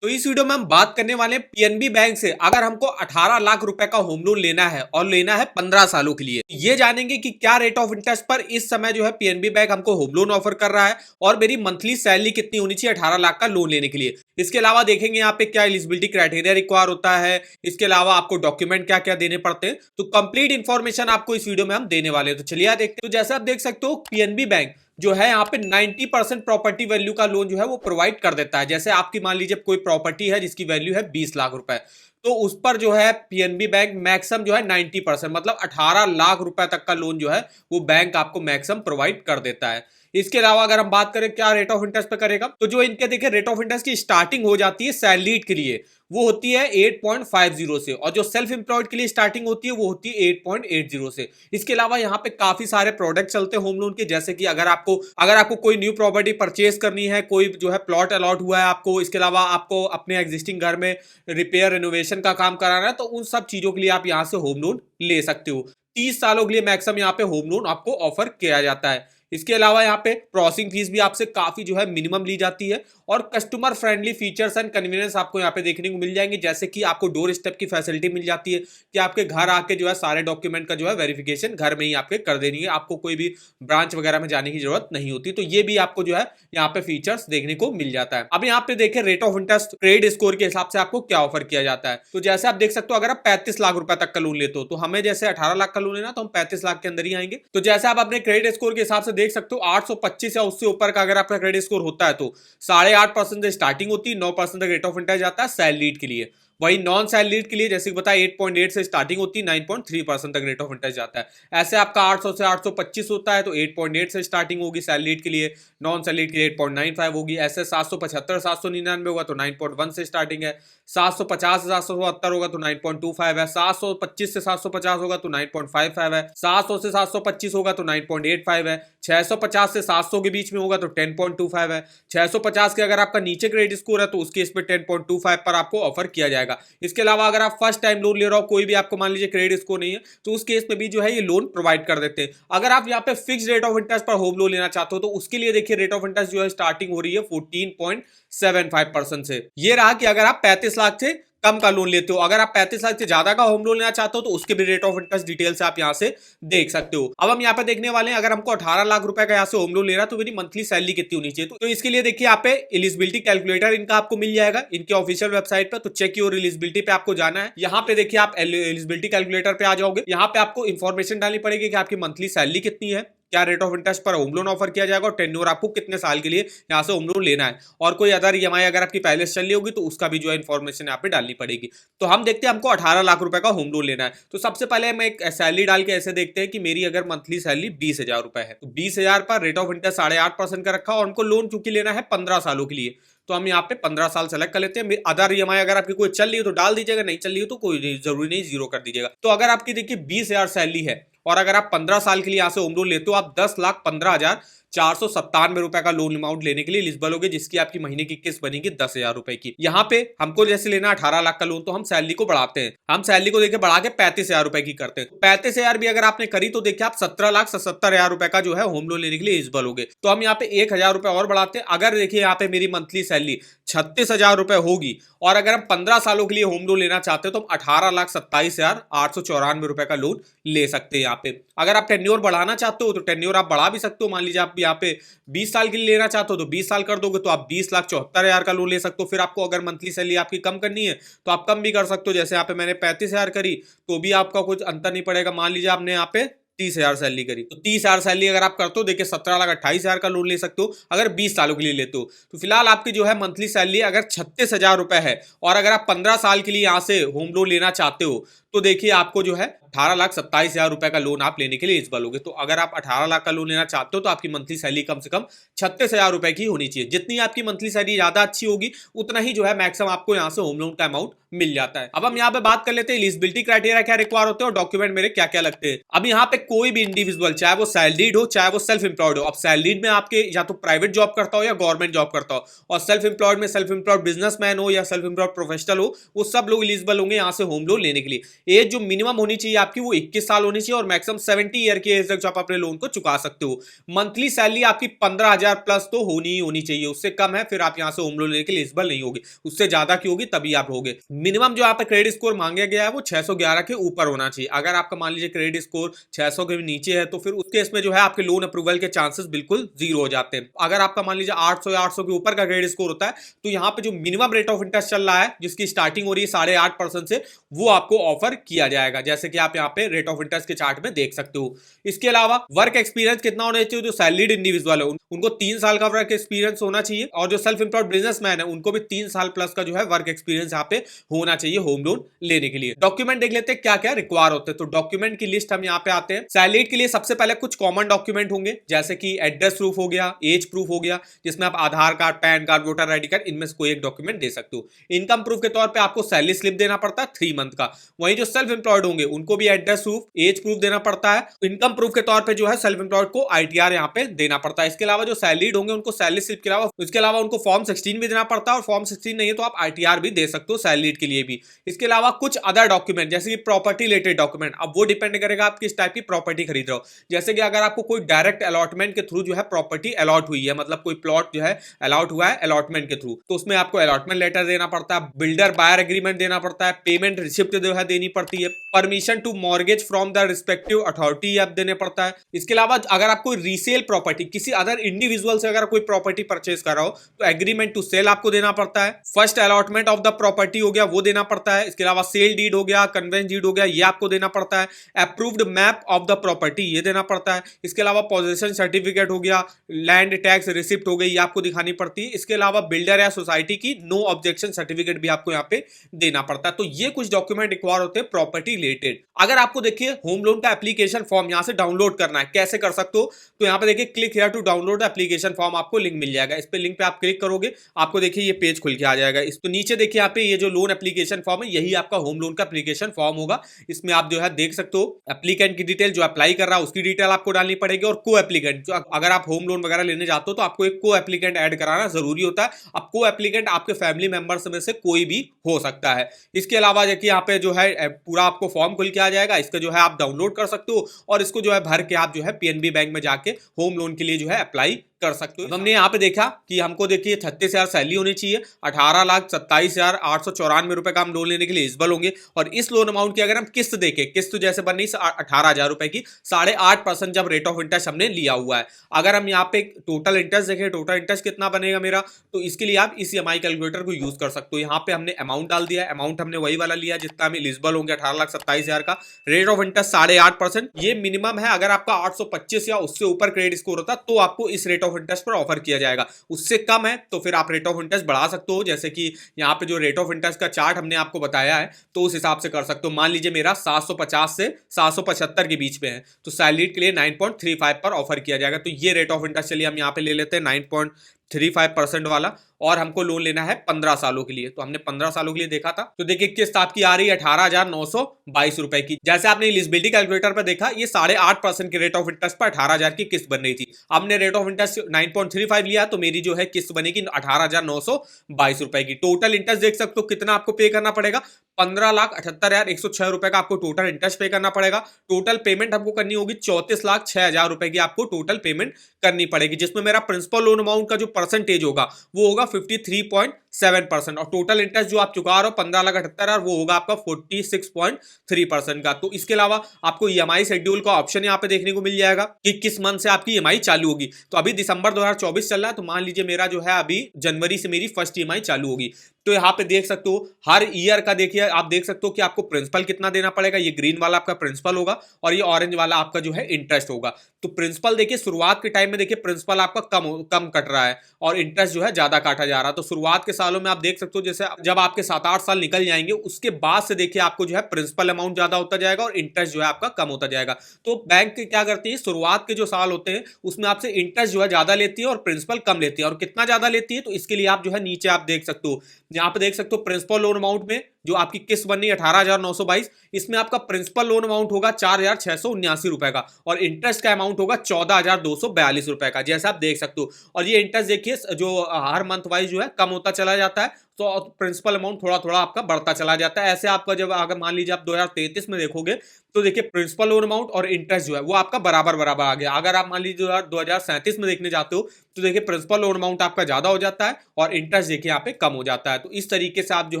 तो इस वीडियो में हम बात करने वाले हैं पीएनबी बैंक से अगर हमको 18 लाख रुपए का होम लोन लेना है और लेना है 15 सालों के लिए, ये जानेंगे कि क्या रेट ऑफ इंटरेस्ट पर इस समय जो है पीएनबी बैंक हमको होम लोन ऑफर कर रहा है और मेरी मंथली सैलरी कितनी होनी चाहिए 18 लाख का लोन लेने के लिए। इसके अलावा देखेंगे यहाँ पे क्या एलिजिबिलिटी क्राइटेरिया रिक्वायर होता है, इसके अलावा आपको डॉक्यूमेंट क्या क्या देने पड़ते हैं। तो कंप्लीट इन्फॉर्मेशन आपको इस वीडियो में हम देने वाले हैं। तो चलिए देखते हैं। तो जैसे आप देख सकते हो पीएनबी बैंक जो है यहाँ पे 90% प्रॉपर्टी वैल्यू का लोन जो है वो प्रोवाइड कर देता है। जैसे आपकी मान लीजिए कोई प्रॉपर्टी है जिसकी वैल्यू है 20 लाख रुपए, तो उस पर जो है पीएनबी बैंक मैक्सिमम जो है 90% मतलब 18 लाख रुपए तक का लोन जो है वो बैंक आपको मैक्सिमम प्रोवाइड कर देता है। इसके अलावा अगर हम बात करें क्या रेट ऑफ इंटरेस्ट पे करेगा, तो जो इनके देखिए रेट ऑफ इंटरेस्ट की स्टार्टिंग हो जाती है सैलरीड के लिए वो होती है 8.50 से, और जो सेल्फ एम्प्लॉयड के लिए स्टार्टिंग होती है वो होती है 8.80 से। इसके अलावा यहाँ पे काफी सारे प्रोडक्ट चलते हैं होम लोन के, जैसे कि अगर आपको कोई न्यू प्रॉपर्टी परचेज करनी है, कोई जो है प्लॉट अलॉट हुआ है आपको, इसके अलावा आपको अपने एग्जिस्टिंग घर में रिपेयर रेनोवेशन का काम कराना है, तो उन सब चीजों के लिए आप यहाँ से होम लोन ले सकते हो। 30 सालों के लिए मैक्सिमम यहाँ पे होम लोन आपको ऑफर किया जाता है। इसके अलावा यहाँ पे प्रोसेसिंग फीस भी आपसे काफी जो है मिनिमम ली जाती है, और customer friendly features and convenience आपको यहाँ पे देखने को मिल जाएंगे, जैसे कि आपको डोर स्टेप की फैसिलिटी मिल जाती है कि आपके घर आके जो है सारे डॉक्यूमेंट का जो है वेरिफिकेशन घर में ही आपके कर देनी है, आपको कोई भी ब्रांच वगैरह में जाने की जरूरत नहीं होती। तो ये भी आपको जो है यहाँ पे फीचर्स देखने को मिल जाता है। अब यहाँ पे देखें rate of interest credit score के हिसाब से आपको क्या ऑफर किया जाता है। तो जैसे आप देख सकते हो अगर आप 35 लाख रुपए तक का लोन लेते हो, तो हमें जैसे 18 लाख का लोन लेना तो हम 35 लाख के अंदर ही आएंगे। तो जैसे आप अपने क्रेडिट स्कोर के हिसाब से देख सकते हो 825 या उससे ऊपर का अगर आपका क्रेडिट स्कोर होता है तो 8.5% स्टार्टिंग होती है, 9% तक रेट ऑफ इंटरेस्ट जाता है सैलरीड के लिए। वही नॉन सैलरीड के लिए जैसे कि बताया 8.8 से स्टार्टिंग होती है, 9.3% तक रेट ऑफ इंटरेस्ट जाता है। ऐसे आपका 800 से 825 होता है तो 8.8 से स्टार्टिंग होगी सैलरीड के लिए, नॉन सैलरीड के लिए 8.95 होगी। ऐसे 775 799 होगा तो 9.1 से स्टार्टिंग है, 750 से 770 होगा तो 9.25 है, 725 से 750 होगा तो 9.55 है, 700 से 725 होगा तो 9.85 है, 650 से 700 के बीच में होगा तो 10.25 है, 650 के अगर आपका नीचे क्रेडिट स्कोर है तो उसके इस पे 10.25 पर आपको ऑफर किया जाएगा। इसके अलावा अगर आप फर्स्ट टाइम लोन ले रहे हो, कोई भी आपको मान लीजिए क्रेडिट स्कोर नहीं है, तो उस केस में भी जो है ये लोन प्रोवाइड कर देते हैं। अगर आप यहाँ पे फिक्स रेट ऑफ इंटरेस्ट पर होम लोन लेना चाहते हो तो उसके लिए देखिए रेट ऑफ इंटरेस्ट जो है स्टार्टिंग हो रही है 14.75% से। ये रहा कि अगर आप 35 लाख से कम का लोन लेते हो, अगर आप 35 लाख से ज्यादा का होम लोन लेना चाहते हो तो उसके भी रेट ऑफ इंटरेस्ट डिटेल से आप यहाँ से देख सकते हो। अब हम यहाँ पे देखने वाले हैं अगर हमको 18 लाख रुपए का यहाँ से होम लोन लेना तो मेरी मंथली सैलरी कितनी होनी चाहिए। तो इसके लिए देखिए यहाँ पे एलिजिबिलिटी कैलकुलेटर इनका आपको मिल जाएगा इनके ऑफिशियल वेबसाइट पर। तो चेक योर एलिजिबिलिटी पे आपको जाना है। यहाँ पे देखिए आप एलिजिबिलिटी कैलकुलेटर पे आ जाओगे। यहाँ पे आपको इन्फॉर्मेशन डालनी पड़ेगी कि आपकी मंथली सैलरी कितनी है, क्या रेट ऑफ इंटरेस्ट पर होम लोन ऑफर किया जाएगा और टेन्योर आपको कितने साल के लिए यहाँ से होम लोन लेना है, और कोई अदर ईएमआई अगर आपकी पहले से चल रही होगी तो उसका भी जो है इन्फॉर्मेशन यहाँ पे डालनी पड़ेगी। तो हम देखते हैं हमको 18 लाख रुपए का होम लोन लेना है। तो सबसे पहले हम एक सैलरी डाल के ऐसे देखते हैं कि मेरी अगर मंथली सैलरी 20,000 रुपए है, तो 20,000 पर रेट ऑफ इंटरेस्ट 8.5% का रखा और हमको लोन चूंकि लेना है 15 सालों के लिए, तो हम यहाँ पे 15 साल सेलेक्ट कर लेते हैं। अदर ईएमआई अगर आपकी कोई चल रही है तो डाल दीजिएगा, नहीं चल रही है तो कोई जरूरी नहीं, जीरो कर दीजिएगा। तो अगर आपकी देखिए 20,000 सैलरी है और अगर आप 15 साल के लिए यहाँ से होम लोन लेते हो, आप 10,15,497 रुपए का लोन अमाउंट लेने के लिए एलिजिबल होगे, जिसकी आपकी महीने की किस्त बनेगी 10,000 रुपए की। यहाँ पे हमको जैसे लेना 18 लाख का लोन तो हम सैलरी को बढ़ाते हैं, हम सैलरी को देखिए बढ़ा के 35,000 रुपए की करते हैं। 35,000 भी अगर आपने करी तो देखिए आप 17,77,000 रुपए का जो है होम लोन लेने के लिए एलिजिबल होगे। तो हम यहाँ पे 1,000 रुपए और बढ़ाते हैं। अगर देखिए यहाँ पे मेरी मंथली सैलरी 36,000 रुपए होगी और अगर हम 15 सालों के लिए होम लोन लेना चाहते हैं तो हम 18,27,894 रुपए का लोन ले सकते हैं। यहाँ पे अगर आप टेन्योर बढ़ाना चाहते हो तो टेन्योर आप बढ़ा भी सकते हो। मान लीजिए आप यहाँ पे 20 साल के लिए लेना चाहते हो तो 20 साल कर दोगे तो आप 20,74,000 का लोन ले सकते हो। फिर आपको अगर मंथली सैलरी आपकी कम करनी है तो आप कम भी कर सकते हो। जैसे यहाँ पे मैंने 35,000 करी तो भी आपका कुछ अंतर नहीं पड़ेगा। मान लीजिए आपने यहाँ पे 30,000 सैलरी करी तो 30,000 सैलरी अगर आप करते हो देखिए 17,28,000 का लोन ले सकते हो अगर 20 सालों के लिए लेते हो। तो फिलहाल आपकी जो है मंथली सैलरी अगर 36,000 रुपए है और अगर आप 15 साल के लिए यहाँ से होम लोन लेना चाहते हो तो देखिए आपको जो है 18,27,000 रुपए का लोन आप लेने के लिए एलिजिबल होगे। तो अगर आप 18 लाख का लोन लेना चाहते हो तो आपकी मंथली सैलरी कम से कम 36,000 रुपए की होनी चाहिए। जितनी आपकी मंथली सैलरी ज्यादा अच्छी होगी उतना ही जो है मैक्सिमम आपको यहाँ से होम लोन का अमाउंट मिल जाता है। अब हम यहाँ पे बात कर लेते हैं एलिजिबिलिटी क्राइटेरिया क्या रिक्वायर होते हैं और डॉक्यूमेंट मेरे क्या क्या लगते हैं। अब यहाँ पे कोई भी इंडिविजुअल, चाहे वो सैलरीड हो चाहे वो सेल्फ एम्प्लॉयड हो, अब सैलरीड में आपके या तो प्राइवेट जॉब करता हो या गवर्नमेंट जॉब करता हो, और सेल्फ एम्प्लॉयड में सेल्फ एम्प्लॉयड बिजनेसमैन हो या सेल्फ एम्प्लॉयड प्रोफेशनल हो, वो सब लोग एलिजिबल होंगे यहाँ से होम लोन लेने के लिए। एज जो मिनिमम होनी चाहिए आपकी वो 21 साल होनी चाहिए और मैक्सिमम 70 ईयर की एज तक आप अपने लोन को चुका सकते हो। मंथली सैलरी आपकी 15,000 प्लस तो होनी ही होनी चाहिए, उससे कम है फिर आप यहाँ से होम लोन लेने के लिए एलिजिबल नहीं होगे, उससे ज्यादा की होगी तभी आप होगे। मिनिमम जो आप क्रेडिट स्कोर मांगा गया है वो 611 के ऊपर होना चाहिए। अगर आपका मान लीजिए क्रेडिट स्कोर 600 के नीचे है तो फिर उस केस में जो है आपके लोन अप्रूवल के चांसेस बिल्कुल जीरो हो जाते हैं। अगर आपका मान लीजिए 800 या 800 के ऊपर का क्रेडिट स्कोर होता है तो यहाँ पे जो मिनिमम रेट ऑफ इंटरेस्ट चल रहा है जिसकी स्टार्टिंग हो रही है 8.5% से, वो आपको ऑफर किया जाएगा, जैसे कि आप यहाँ पे रेट ऑफ इंटरेस्ट के चार्ट में देख सकते हो। इसके अलावा वर्क एक्सपीरियंस कितना होना चाहिए, जो सैलरीड इंडिविजुअल है उनको 3 साल का वर्क एक्सपीरियंस होना चाहिए, और जो सेल्फ एम्प्लॉयड बिजनेसमैन है उनको भी 3 साल प्लस का जो है वर्क एक्सपीरियंस यहाँ पे होना चाहिए होम लोन लेने के लिए। डॉक्यूमेंट देख लेते हैं क्या क्या रिक्वायर होते हैं, तो डॉक्यूमेंट की लिस्ट हम यहाँ पे आते हैं। सैलरीड के लिए सबसे पहले कुछ कॉमन डॉक्यूमेंट होंगे, जैसे कि एड्रेस प्रूफ हो गया, एज प्रूफ हो गया, जिसमें आप Aadhaar card, PAN card, voter ID card, इनमें से कोई एक डॉक्यूमेंट दे सकते हो। इनकम प्रूफ के तौर पे आपको सैलरी स्लिप देना पड़ता है 3 मंथ का। वहीं जो सेल्फ एम्प्लॉयड होंगे उनको भी एड्रेस प्रूफ, एज प्रूफ देना पड़ता है। इनकम प्रूफ के तौर पे जो है सेल्फ एम्प्लॉयड को ITR यहाँ पे देना पड़ता है। इसके अलावा जो सैलरीड होंगे उनको सैलरी स्लिप के अलावा इसके अलावा उनको फॉर्म 16 भी देना पड़ता है, और फॉर्म 16 नहीं है तो आप ITR भी दे सकते हो सैलरीड के लिए भी। इसके अलावा कुछ अदर डॉक्यूमेंट जैसे कि प्रॉपर्टी रिलेटेड डॉक्यूमेंट, अब वो डिपेंड करेगा आप किस टाइप की प्रॉपर्टी खरीद रहे हो। जैसे कि अगर आपको कोई डायरेक्ट अलॉटमेंट के थ्रू जो है प्रॉपर्टी अलॉट हुई है, मतलब कोई प्लॉट जो है अलॉट हुआ है अलॉटमेंट के थ्रू, तो उसमें आपको अलॉटमेंट लेटर देना पड़ता है, बिल्डर बायर एग्रीमेंट देना पड़ता है, पेमेंट रिसिप्ट जो है देनी पड़ती है, permission to mortgage from the respective authority आप देने पड़ता है। इसके अलावा अगर आपको रीसेल प्रॉपर्टी किसी अदर इंडिविजुअल से अगर कोई प्रॉपर्टी परचेज कर रहा हो तो एग्रीमेंट टू सेल आपको देना पड़ता है। First allotment of the property हो गया वो देना पड़ता है। इसके अलावा सेल डीड हो गया, कन्वेंस डीड हो गया, ये आपको देना पड़ता है। Approved map of the property ये देना पड़ता है। इसके अलावा पोजेशन सर्टिफिकेट हो गया, लैंड टैक्स रिसिप्ट हो गई, ये आपको दिखानी पड़ती है। इसके अलावा बिल्डर या सोसाइटी की नो ऑब्जेक्शन सर्टिफिकेट भी आपको यहाँ पे देना पड़ता है। तो ये कुछ डॉक्यूमेंट रिक्वायर होते हैं प्रॉपर्टी रिलेटेड। अगर आपको देखिए होम लोन का एप्लीकेशन फॉर्म यहाँ से डाउनलोड करना है, कैसे कर सकते हो, तो यहाँ पे देखिए click here to download application form, आपको लिंक मिल जाएगा। इस पे लिंक पे आप क्लिक करोगे आपको देखिए ये पेज खुल के आ जाएगा। इस तो नीचे देखिए यहाँ पे ये जो लोन एप्लीकेशन फॉर्म है यही आपका होम लोन का एप्लीकेशन फॉर्म होगा। इसमें आप जो है देख सकते हो एप्लीकेंट की डिटेल, जो अप्लाई कर रहा है उसकी डिटेल आपको डालनी पड़ेगी, और को एप्लीकेंट जो अगर आप होम लोन वगैरह लेने जाते हो तो आपको एक को एप्लीकेंट ऐड कराना जरूरी होता है। अब को एप्लीकेंट आपके फैमिली मेंबर्स में से कोई भी हो सकता है। इसके अलावा देखिए यहाँ पे जो है पूरा आपको फॉर्म खुल के आ जाएगा, इसका जो है आप डाउनलोड कर सकते हो और इसको जो है भर के आप जो है PNB बैंक में जाके होम लोन के लिए जो है अप्लाई कर सकते हो। हमने यहाँ पे देखा कि हमको देखिए 36,000 सैलरी होनी चाहिए, 18,27,894 रुपए का हम लोन लेने के लिए एलिजिबल होंगे। और इस लोन अमाउंट की अगर हम किस्त देखें, किस्त जैसे बन रही 18,000 रुपए की, 8.5% जब रेट ऑफ इंटरेस्ट हमने लिया हुआ है। अगर हम यहाँ पे टोटल इंटरेस्ट देखें, टोटल इंटरेस्ट कितना बनेगा मेरा, तो इसके लिए आप इस EMI कैलकुलेटर को यूज कर सकते हो। यहाँ पे हमने अमाउंट डाल दिया है, अमाउंट हमने वही वाला लिया जितना हम एलिजिबल होंगे, 18,27,000 का। रेट ऑफ इंटरेस्ट 8.5%, ये मिनिमम है। अगर आपका 825 या उससे ऊपर क्रेडिट स्कोर होता तो आपको इस रेट ऑफ इंटरेस्ट पर ऑफर किया जाएगा। उससे कम है तो फिर आप रेट ऑफ इंटरेस्ट बढ़ा सकते हो, जैसे कि यहाँ पे जो रेट ऑफ इंटरेस्ट का चार्ट हमने आपको बताया है तो उस हिसाब से कर सकते हो। मान लीजिए मेरा 750 से 775 के बीच में है तो सैलरी के लिए 9.35 पर ऑफर किया जाएगा। तो ये रेट ऑफ इंटरेस्ट चलिए हम यहाँ पे ले लेते हैं 9.35% वाला, और हमको लोन लेना है 15 सालों के लिए। तो हमने 15 सालों के लिए देखा था, तो देखिए किस्त आपकी आ रही है 18,922 रुपए की। जैसे आपने एलिजिबिलिटी कैलकुलेटर पर देखा ये 8.5% के रेट ऑफ इंटरेस्ट पर 18,000 की किस्त बन रही थी। हमने रेट ऑफ इंटरेस्ट 9.35 लिया तो मेरी जो है किस्त बनेगी 18,922 रुपए की। टोटल इंटरेस्ट देख सकते हो कितना आपको पे करना पड़ेगा, 15,78,106 रुपए का आपको टोटल इंटरेस्ट पे करना पड़ेगा। टोटल पेमेंट हमको करनी होगी 34,06,000 रुपए की आपको टोटल पेमेंट करनी पड़ेगी, जिसमें मेरा प्रिंसिपल लोन अमाउंट का जो परसेंटेज होगा वो होगा 53.7%, और टोटल इंटरेस्ट जो आप चुका रहे हो 15,78,000 वो होगा आपका 46.3% का। तो इसके अलावा आपको EMI शेड्यूल का ऑप्शन यहाँ पे देखने को मिल जाएगा कि किस मंथ से आपकी EMI चालू होगी। तो अभी दिसंबर 2024 चल रहा है, तो मान लीजिए मेरा जो है अभी जनवरी से मेरी फर्स्ट EMI चालू होगी। तो यहाँ पे देख सकते हो हर ईयर का देखिए आप देख सकते हो कि आपको प्रिंसिपल कितना देना पड़ेगा। ये ग्रीन वाला आपका प्रिंसिपल होगा और ये ऑरेंज वाला आपका जो है इंटरेस्ट होगा। तो प्रिंसिपल देखिए शुरुआत के टाइम में देखिए प्रिंसिपल आपका कम कट रहा है और इंटरेस्ट जो है ज्यादा काटा जा रहा है। तो शुरुआत के सालों में आप देख सकते हो जैसे जब आपके 7-8 साल निकल जाएंगे उसके बाद से देखिए आपको जो है प्रिंसिपल अमाउंट ज्यादा होता जाएगा और इंटरेस्ट जो है आपका कम होता जाएगा। तो बैंक क्या करती है, शुरुआत के जो साल होते हैं उसमें आपसे इंटरेस्ट जो है ज्यादा लेती है और प्रिंसिपल कम लेती है। और कितना ज्यादा लेती है तो इसके लिए आप जो है नीचे आप देख सकते हो यहाँ पे देख सकते हो प्रिंसिपल लोन अमाउंट में जो आपकी किस्त बननी है 18,922, इसमें आपका प्रिंसिपल लोन अमाउंट होगा 4,679 रुपए का और इंटरेस्ट का अमाउंट होगा 14,242 रुपए का, जैसा आप देख सकते हो। और ये इंटरेस्ट देखिए जो हर मंथ वाइज जो है कम होता चला जाता है, तो प्रिंसिपल अमाउंट थोड़ा थोड़ा आपका बढ़ता चला जाता है। ऐसे आपका जब अगर मान लीजिए आप 2033 में देखोगे तो देखिए प्रिंसिपल लोन अमाउंट और इंटरेस्ट जो है वो आपका बराबर बराबर आ गया। अगर आप मान लीजिए 2037 में देखने जाते हो तो देखिए प्रिंसिपल लोन अमाउंट आपका ज्यादा हो जाता है और इंटरेस्ट देखिए यहाँ पे कम हो जाता है। तो इस तरीके से आप जो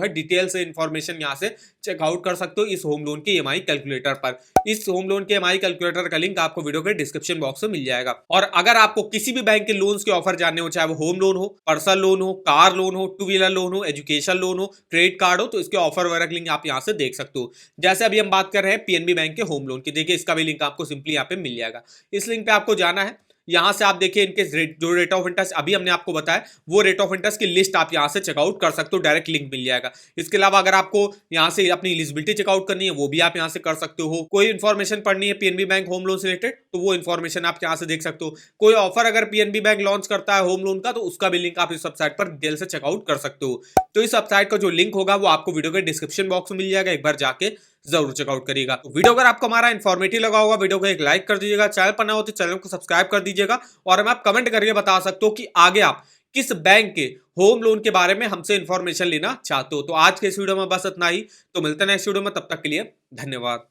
है डिटेल से इंफॉर्मेशन यहाँ से चेकआउट कर सकते हो इस होम लोन के ईएमआई कैलकुलेटर पर। इस होम लोन के ईएमआई कैलकुलेटर का लिंक आपको वीडियो के डिस्क्रिप्शन बॉक्स में मिल जाएगा। और अगर आपको किसी भी बैंक के लोन्स के ऑफर जानने हो, चाहे वो होम लोन हो, पर्सनल लोन हो, कार लोन हो, टू व्हीलर लोन हो, एजुकेशन लोन हो, क्रेडिट कार्ड हो, तो इसके ऑफर वगैरह का लिंक आप यहाँ से देख सकते हो। जैसे अभी हम बात कर रहे हैं पीएनबी बैंक के होम लोन की, देखिए इसका भी लिंक आपको सिंपली यहाँ पे मिल जाएगा। इस लिंक पे आपको जाना है, यहां से आप देखिए इनके जो रेट ऑफ इंटरेस्ट अभी हमने आपको बताया वो रेट ऑफ इंटरेस्ट की लिस्ट आप यहां से चेकआउट कर सकते हो, डायरेक्ट लिंक मिल जाएगा। इसके अलावा अगर आपको यहां से अपनी एलिजिबिलिटी चेकआउट करनी है वो भी आप यहां से कर सकते हो। कोई इन्फॉर्मेशन पढ़नी है पीएनबी बैंक होम लोन से रिलेटेड तो वो इन्फॉर्मेशन आप यहां से देख सकते हो। कोई ऑफर अगर पीएनबी बैंक लॉन्च करता है होम लोन का तो उसका भी लिंक आप इस वेबसाइट पर डिटेल से चेकआउट कर सकते हो। तो इस वेबसाइट का जो लिंक होगा वो आपको वीडियो के डिस्क्रिप्शन बॉक्स में मिल जाएगा, एक बार जाके जरूर चेकआउट करिएगा। तो वीडियो अगर आपको हमारा इन्फॉर्मेटिव लगा होगा वीडियो को एक लाइक कर दीजिएगा, चैनल पर ना हो तो चैनल को सब्सक्राइब कर दीजिएगा और हमें आप कमेंट करके बता सकते हो कि आगे आप किस बैंक के होम लोन के बारे में हमसे इंफॉर्मेशन लेना चाहते हो। तो आज के इस वीडियो में बस इतना ही, तो मिलते हैं नेक्स्ट वीडियो में, तब तक के लिए धन्यवाद।